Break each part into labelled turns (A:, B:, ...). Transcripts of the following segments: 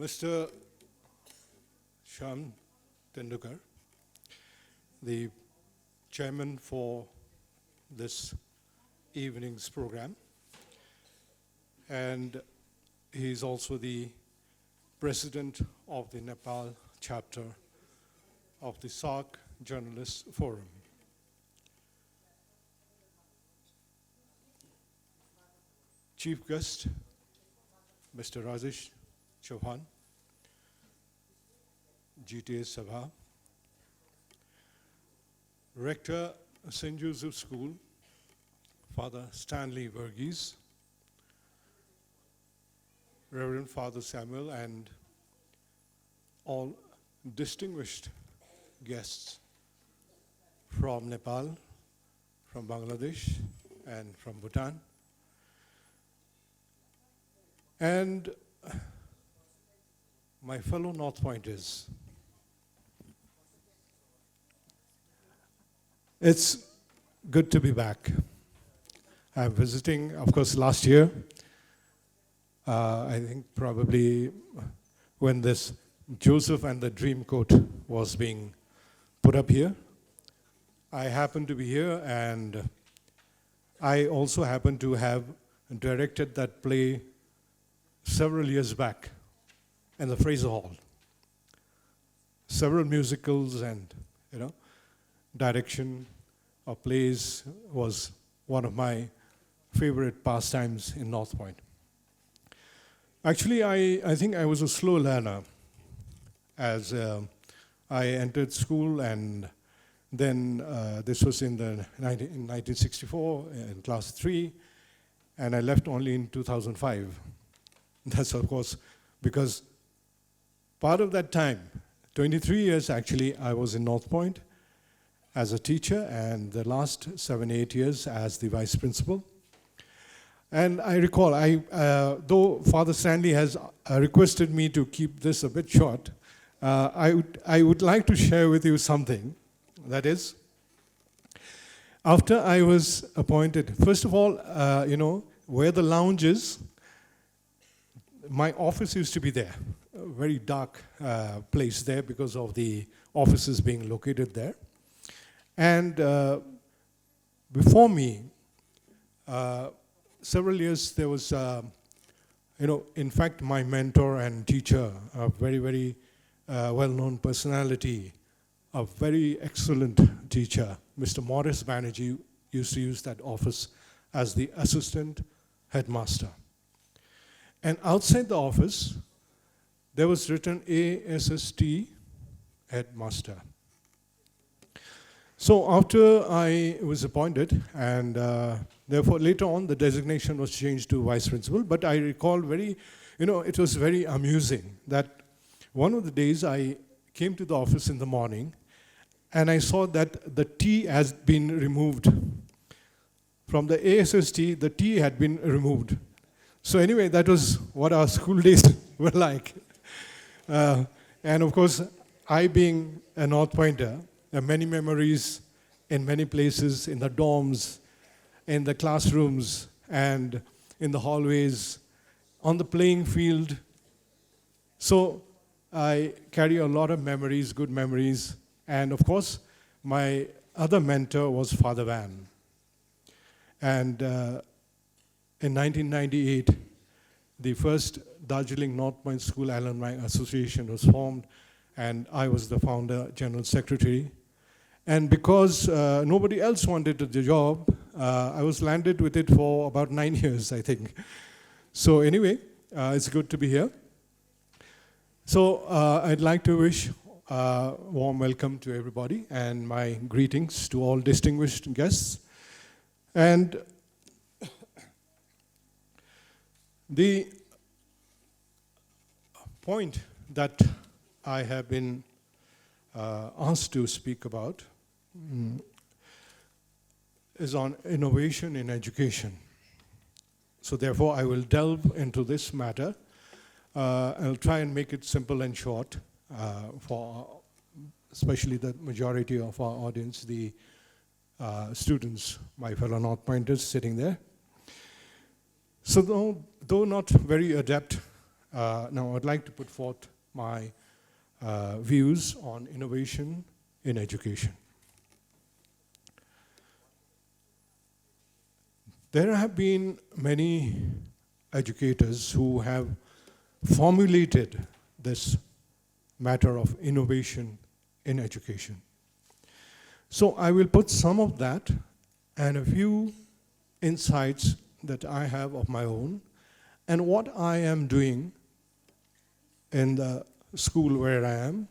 A: Mr. Shyam Tendulkar, the chairman for this evening's program, and he's also the president of the Nepal chapter of the SAARC Journalists Forum. Chief guest, Mr. Rajesh Chauhan, GTA Sabha, Rector, St. Joseph School, Father Stanley Verghese, Reverend Father Samuel, and all distinguished guests from Nepal, from Bangladesh, and from Bhutan. And my fellow North Pointers, it's good to be back. I'm visiting, of course, last year. I think probably when this Joseph and the Dreamcoat was being put up here, I happened to be here, and I also happened to have directed that play several years back in the Fraser Hall. Several musicals and, direction of plays was one of my favorite pastimes in North Point. Actually, I think I was a slow learner as I entered school, and then this was in 1964 in class 3, and I left only in 2005. That's, of course, because part of that time, 23 years actually, I was in North Point as a teacher, and the last 7-8 years as the vice principal. And I recall, though Father Stanley has requested me to keep this a bit short, I would like to share with you something. That is, after I was appointed, first of all, where the lounge is, my office used to be there, a very dark place there because of the offices being located there. And before me, several years there was, in fact, my mentor and teacher, a very, very well-known personality, a very excellent teacher, Mr. Morris Banerjee, used to use that office as the assistant headmaster. And outside the office, there was written ASST headmaster. So after I was appointed, and therefore later on the designation was changed to vice principal, but I recall it was very amusing that one of the days I came to the office in the morning, and I saw that the T has been removed. From the ASST, the T had been removed. So anyway, that was what our school days were like. And of course, I being a North Pointer, there are many memories in many places, in the dorms, in the classrooms, and in the hallways, on the playing field. So I carry a lot of memories, good memories. And of course, my other mentor was Father Van. And in 1998, the first Darjeeling North Point School Alumni Association was formed, and I was the founder, general secretary. And because nobody else wanted the job, I was landed with it for about 9 years, I think. So anyway, it's good to be here. So I'd like to wish a warm welcome to everybody, and my greetings to all distinguished guests. And the point that I have been asked to speak about is on innovation in education. So therefore, I will delve into this matter. I'll try and make it simple and short for especially the majority of our audience, the students, my fellow North Pointers sitting there. So though not very adept Now I'd like to put forth my views on innovation in education. There have been many educators who have formulated this matter of innovation in education. So I will put some of that and a few insights that I have of my own and what I am doing in the school where I am.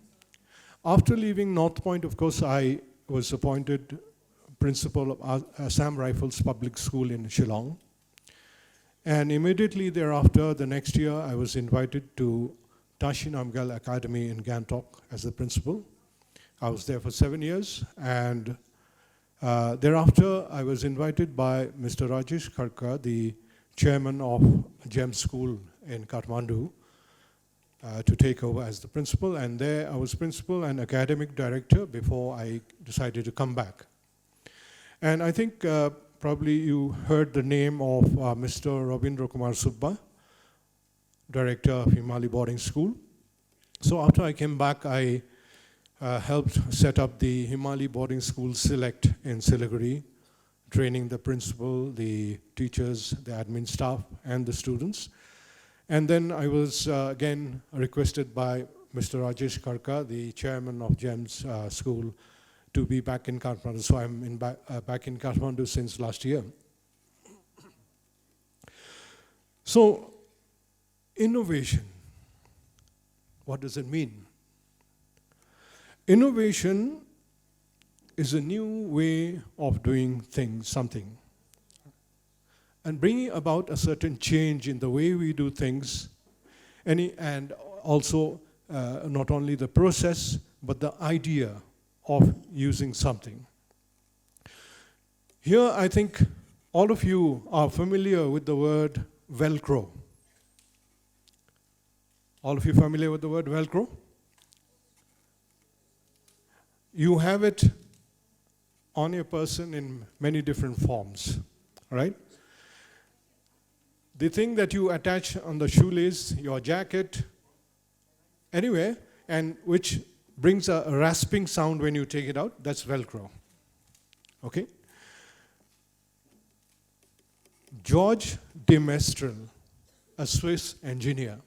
A: After leaving North Point, of course, I was appointed principal of Assam Rifles Public School in Shillong. And immediately thereafter, the next year, I was invited to Tashi Namgyal Academy in Gangtok as the principal. I was there for 7 years, and thereafter, I was invited by Mr. Rajesh Kharkar, the chairman of GEM School in Kathmandu, to take over as the principal. And there I was principal and academic director before I decided to come back. And I think probably you heard the name of Mr. Rabindra Kumar Subba, director of Himali Boarding School. So after I came back, I helped set up the Himali Boarding School Select in Siliguri, training the principal, the teachers, the admin staff, and the students. And then I was again requested by Mr. Rajesh Kharkar, the chairman of GEM's school, to be back in Kathmandu. So I'm back in Kathmandu since last year. So, innovation, what does it mean? Innovation is a new way of doing things, something, and bringing about a certain change in the way we do things, and also not only the process, but the idea of using something. Here, I think all of you are familiar with the word Velcro. All of you familiar with the word Velcro? You have it on your person in many different forms, right? The thing that you attach on the shoelace, your jacket, anywhere, and which brings a rasping sound when you take it out, that's Velcro, okay? George de Mestral, a Swiss engineer,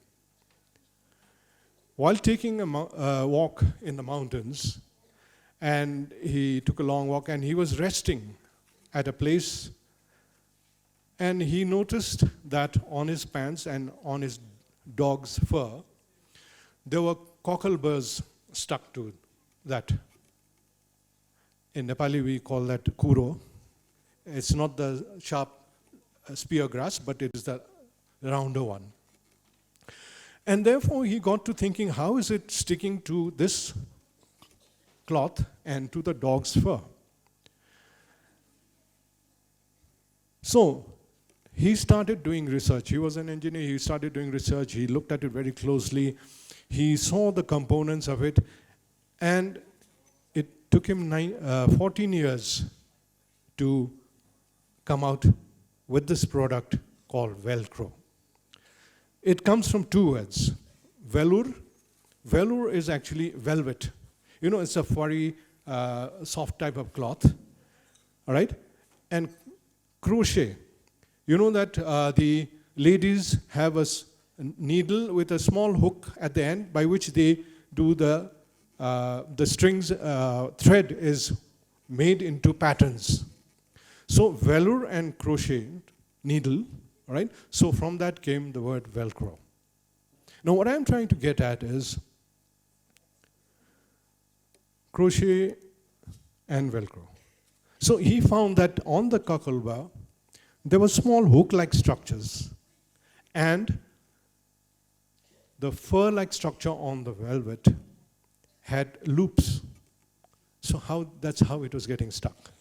A: while taking a walk in the mountains, and he took a long walk and he was resting at a place, and he noticed that on his pants and on his dog's fur, there were cockleburs stuck to that. In Nepali, we call that kuro. It's not the sharp spear grass, but it is the rounder one. And therefore, he got to thinking, how is it sticking to this cloth and to the dog's fur? So, he started doing research. He was an engineer. He started doing research. He looked at it very closely. He saw the components of it, and it took him 14 years to come out with this product called Velcro. It comes from two words, velour. Velour is actually velvet. You know, it's a furry, soft type of cloth, all right? And crochet. You know that the ladies have a needle with a small hook at the end by which they do the strings, thread is made into patterns. So velour and crochet needle, right? So from that came the word Velcro. Now what I'm trying to get at is crochet and Velcro. So he found that on the cocklebur, there were small hook-like structures, and the fur-like structure on the velvet had loops. So that's how it was getting stuck.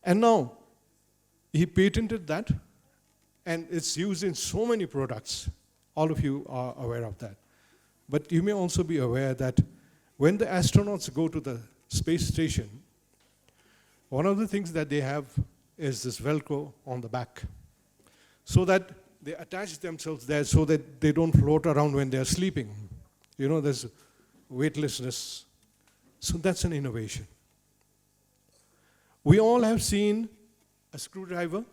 A: And now, he patented that, and it's used in so many products. All of you are aware of that. But you may also be aware that when the astronauts go to the space station, one of the things that they have is this Velcro on the back, so that they attach themselves there so that they don't float around when they're sleeping. There's weightlessness. So that's an innovation. We all have seen a screwdriver,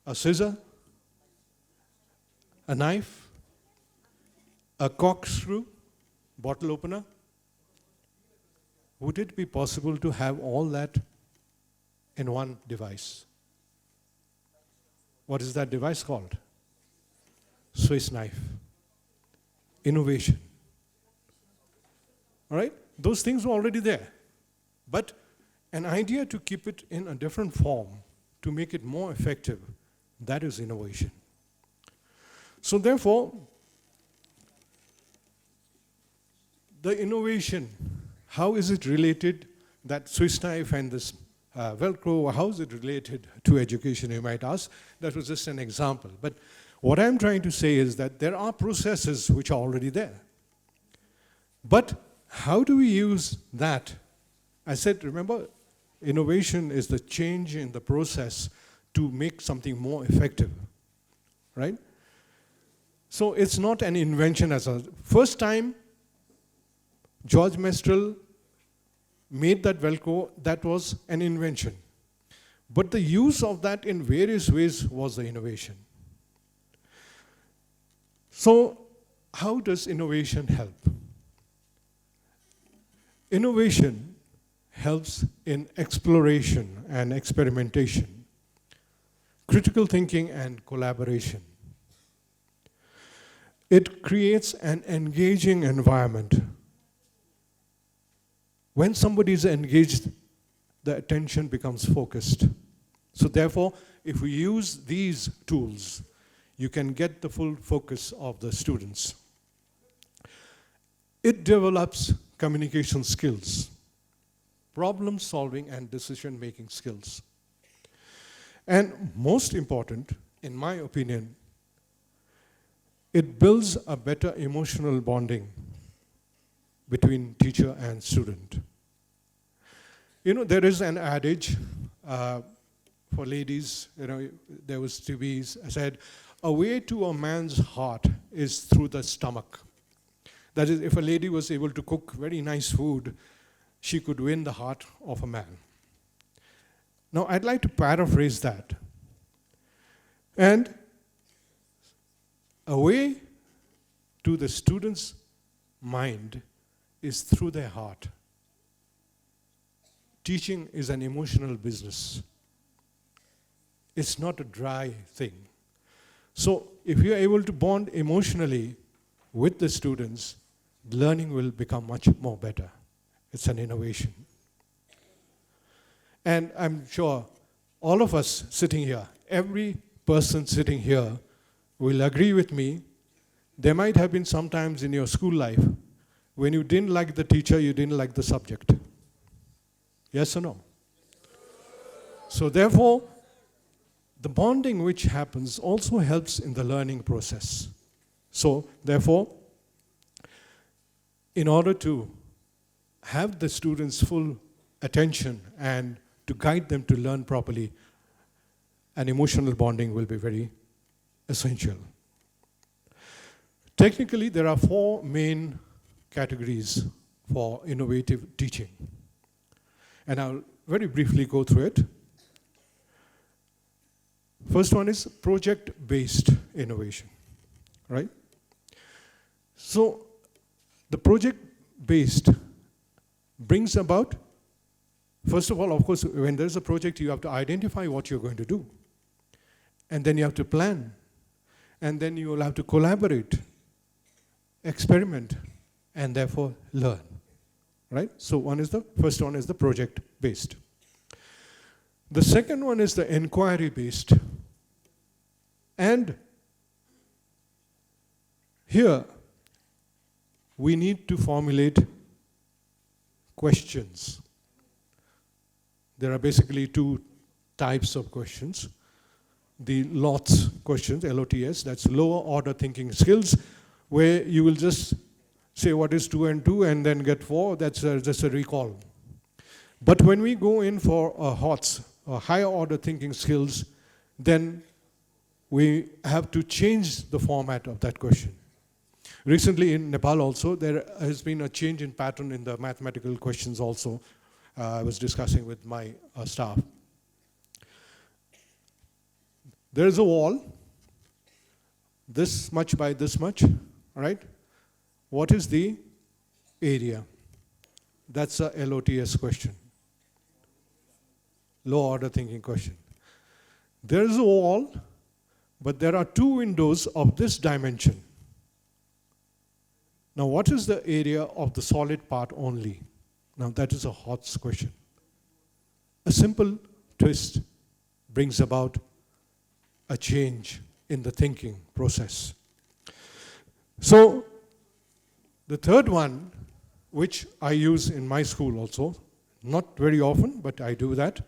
A: a scissor, a knife, a corkscrew, bottle opener. Would it be possible to have all that in one device? What is that device called? Swiss knife. Innovation. All right? Those things were already there. But an idea to keep it in a different form, to make it more effective, that is innovation. So therefore, the innovation, how is it related, that Swiss knife and this Velcro, how is it related to education, you might ask? That was just an example. But what I'm trying to say is that there are processes which are already there. But how do we use that? I said, remember, innovation is the change in the process to make something more effective, right? So it's not an invention as a first time George Mestral made that Velcro, that was an invention. But the use of that in various ways was the innovation. So how does innovation help? Innovation helps in exploration and experimentation, critical thinking and collaboration. It creates an engaging environment. When somebody is engaged, the attention becomes focused. So therefore, if we use these tools, you can get the full focus of the students. It develops communication skills, problem solving and decision making skills. And most important, in my opinion, it builds a better emotional bonding between teacher and student. There is an adage for ladies, there was to be said, a way to a man's heart is through the stomach. That is, if a lady was able to cook very nice food, she could win the heart of a man. Now, I'd like to paraphrase that. And a way to the student's mind is through their heart. Teaching is an emotional business. It's not a dry thing. So if you're able to bond emotionally with the students, learning will become much more better. It's an innovation. And I'm sure all of us sitting here, every person sitting here will agree with me. There might have been some times in your school life when you didn't like the teacher, you didn't like the subject. Yes or no? So therefore, the bonding which happens also helps in the learning process. So therefore, in order to have the students' full attention and to guide them to learn properly, an emotional bonding will be very essential. Technically, there are 4 main categories for innovative teaching. And I'll very briefly go through it. First one is project-based innovation, right? So the project-based brings about, first of all, of course, when there's a project, you have to identify what you're going to do. And then you have to plan. And then you will have to collaborate, experiment, and therefore learn, right? So first one is the project-based. The second one is the inquiry-based. And here, we need to formulate questions. There are basically 2 types of questions. The LOTS questions, L-O-T-S, that's lower order thinking skills, where you will just say what is 2 and 2 and then get 4, that's just a recall. But when we go in for HOTS, or higher order thinking skills, then we have to change the format of that question. Recently in Nepal also, there has been a change in pattern in the mathematical questions also. I was discussing with my staff. There is a wall, this much by this much, all right? What is the area? That's a LOTS question. Low order thinking question. There is a wall, but there are two windows of this dimension. Now, what is the area of the solid part only? Now, that is a hot question. A simple twist brings about a change in the thinking process. So, the third one, which I use in my school also, not very often, but I do that,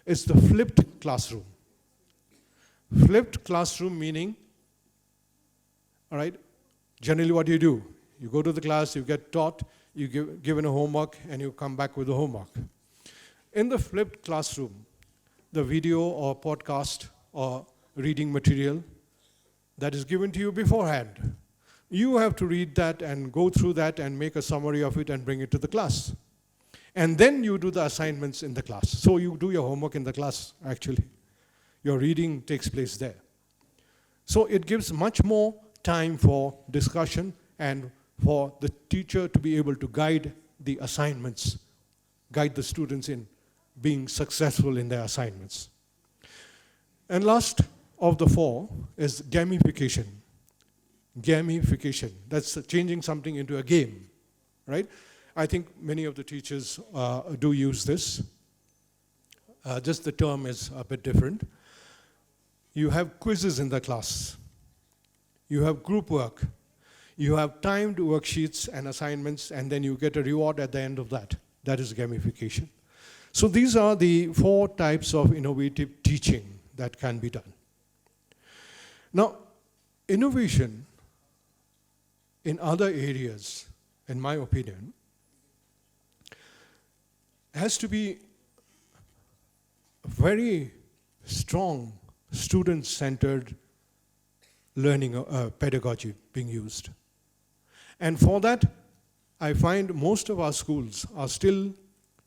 A: is the flipped classroom. Flipped classroom meaning, all right, generally what do? You go to the class, you get taught, you given a homework, and you come back with the homework. In the flipped classroom, the video or podcast or reading material that is given to you beforehand, you have to read that and go through that and make a summary of it and bring it to the class. And then you do the assignments in the class. So you do your homework in the class, actually. Your reading takes place there. So it gives much more time for discussion and for the teacher to be able to guide the assignments, guide the students in being successful in their assignments. And last of the four is gamification. Gamification, that's changing something into a game, right? I think many of the teachers do use this. Just the term is a bit different. You have quizzes in the class. You have group work. You have timed worksheets and assignments, and then you get a reward at the end of that. That is gamification. So these are the four types of innovative teaching that can be done. Now, innovation in other areas, in my opinion, has to be very strong student-centered learning pedagogy being used. And for that, I find most of our schools are still,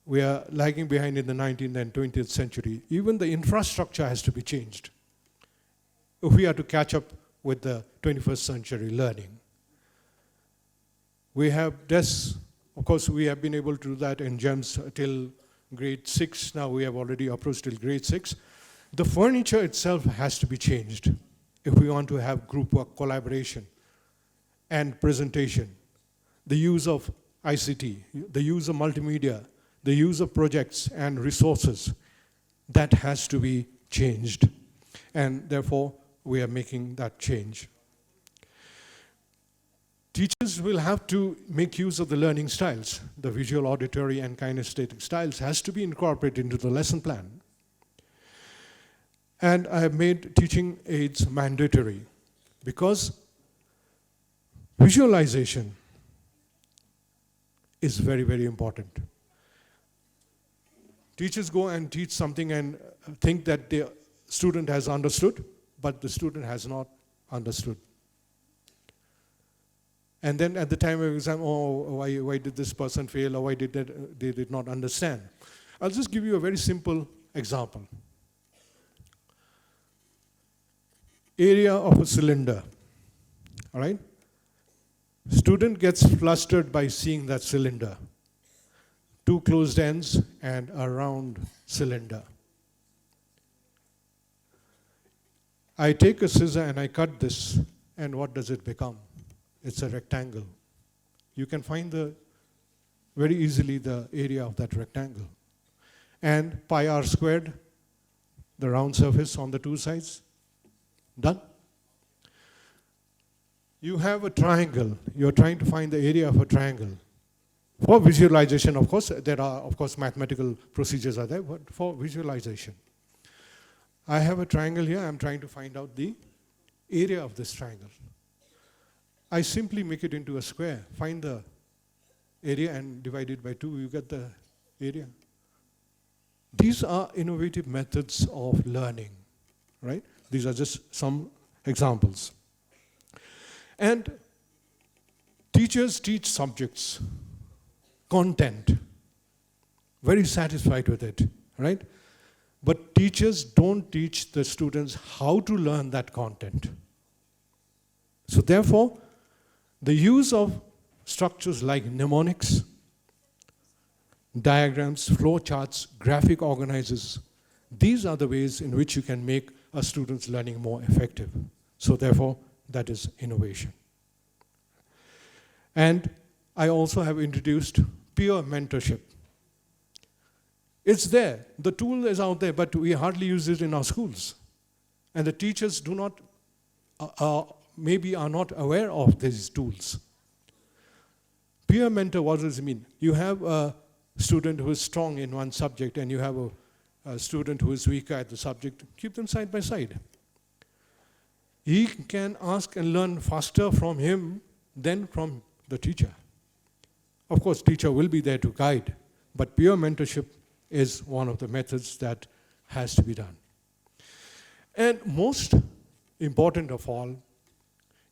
A: we are lagging behind in the 19th and 20th century. Even the infrastructure has to be changed if we are to catch up with the 21st century learning. We have desks, of course we have been able to do that in GEMS till grade 6, now we have already approached till grade 6. The furniture itself has to be changed if we want to have group work, collaboration, and presentation. The use of ICT, the use of multimedia, the use of projects and resources, that has to be changed. And therefore, we are making that change. Teachers will have to make use of the learning styles. The visual, auditory, and kinesthetic styles has to be incorporated into the lesson plan. And I have made teaching aids mandatory because visualization is very, very important. Teachers go and teach something and think that the student has understood, but the student has not understood. And then at the time of exam, oh, why did this person fail, or why did they did not understand? I'll just give you a very simple example. Area of a cylinder, all right? Student gets flustered by seeing that cylinder. Two closed ends and a round cylinder. I take a scissor and I cut this, and what does it become? It's a rectangle. You can find very easily the area of that rectangle. And pi r squared, the round surface on the two sides, done. You have a triangle. You're trying to find the area of a triangle. For visualization, of course, there are, of course, mathematical procedures are there, but for visualization. I have a triangle here. I'm trying to find out the area of this triangle. I simply make it into a square. Find the area and divide it by 2. You get the area. These are innovative methods of learning, right? These are just some examples. And teachers teach subjects, content, very satisfied with it, right? But teachers don't teach the students how to learn that content. So therefore, the use of structures like mnemonics, diagrams, flow charts, graphic organizers, these are the ways in which you can make a student's learning more effective. So therefore, that is innovation. And I also have introduced peer mentorship. It's there, the tool is out there, but we hardly use it in our schools. And the teachers do not, maybe are not aware of these tools. Peer mentor, what does it mean? You have a student who is strong in one subject and you have a student who is weaker at the subject, keep them side by side. He can ask and learn faster from him than from the teacher. Of course, teacher will be there to guide, but peer mentorship is one of the methods that has to be done. And most important of all,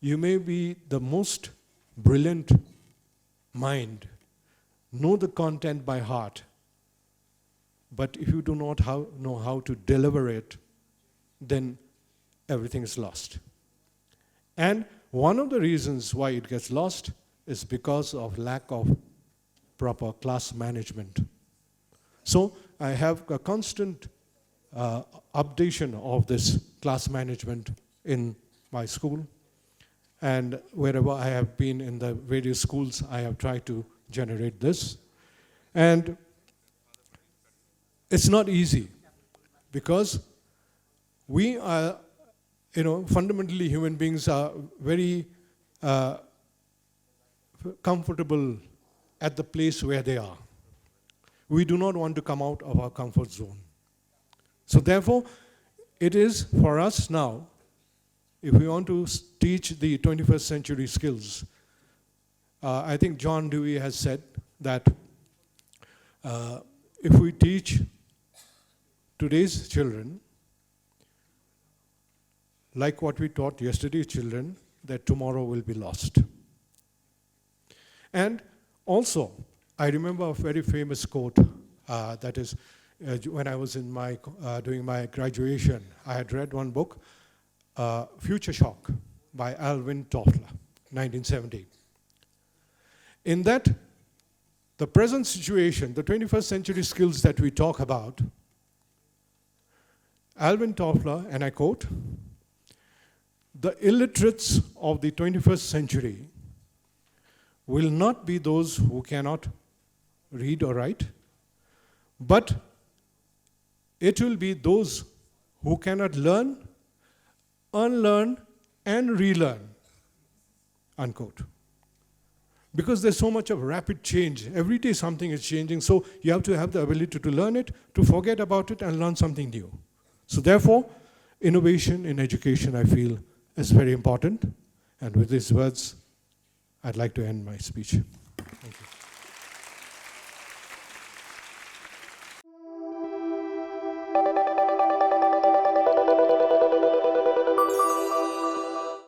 A: you may be the most brilliant mind, know the content by heart, but if you do not know how to deliver it, then everything is lost. And one of the reasons why it gets lost is because of lack of proper class management. So I have a constant updation of this class management in my school, and wherever I have been in the various schools, I have tried to generate this. And it's not easy because we are, fundamentally human beings are very comfortable at the place where they are. We do not want to come out of our comfort zone. So therefore, it is for us now, if we want to teach the 21st century skills, I think John Dewey has said that if we teach today's children like what we taught yesterday's children, that tomorrow will be lost. And also, I remember a very famous quote that is, when I was in doing my graduation, I had read one book, Future Shock by Alvin Toffler, 1970. In that, the present situation, the 21st century skills that we talk about, Alvin Toffler, and I quote, "The illiterates of the 21st century will not be those who cannot read or write, but it will be those who cannot learn, unlearn, and relearn," unquote. Because there's so much of rapid change. Every day something is changing, so you have to have the ability to learn it, to forget about it, and learn something new. So therefore, innovation in education, I feel, is very important. And with these words, I'd like to end my speech. Thank you.